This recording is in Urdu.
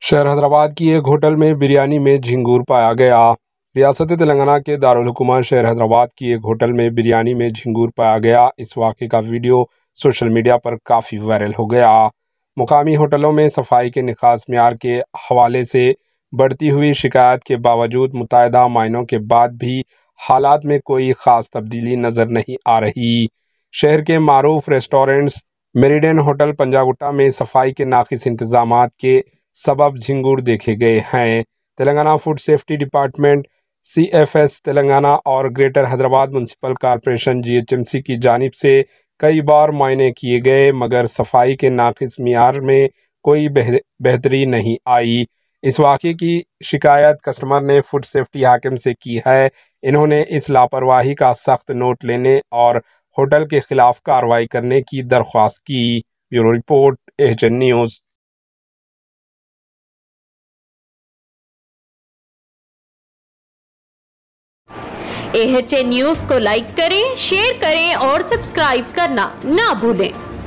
شہر حیدرآباد کی ایک ہوٹل میں بریانی میں جھنگور پایا گیا۔ ریاست تلنگانہ کے دارالحکومت شہر حیدرآباد کی ایک ہوٹل میں بریانی میں جھنگور پایا گیا۔ اس واقعے کا ویڈیو سوشل میڈیا پر کافی وائرل ہو گیا۔ مقامی ہوٹلوں میں صفائی کے ناقص معیار کے حوالے سے بڑھتی ہوئی شکایات کے باوجود متعدد مہینوں کے بعد بھی حالات میں کوئی خاص تبدیلی نظر نہیں آ رہی۔ شہر کے معروف ریسٹورنٹس میریڈین ہوٹل پنجاگٹا میں صفائی کے ناقص انتظامات کے سبب جھنگور دیکھے گئے ہیں۔ Telangana food safety department, CFS Telangana اور greater Hyderabad municipal corporation GHMC کی جانب سے کئی بار معائنے کیے گئے مگر صفائی کے ناقص معیار میں کوئی بہتری نہیں آئی۔ اس واقعے کی شکایت کسٹمر نے فوڈ سیفٹی حاکم سے کی ہے۔ انہوں نے اس لاپرواہی کا سخت نوٹ لینے اور ہوٹل کے خلاف کارروائی کرنے کی درخواست کی۔ Bureau report AHN news. AHN news کو لائک کریں، شیئر کریں اور سبسکرائب کرنا نہ بھولیں۔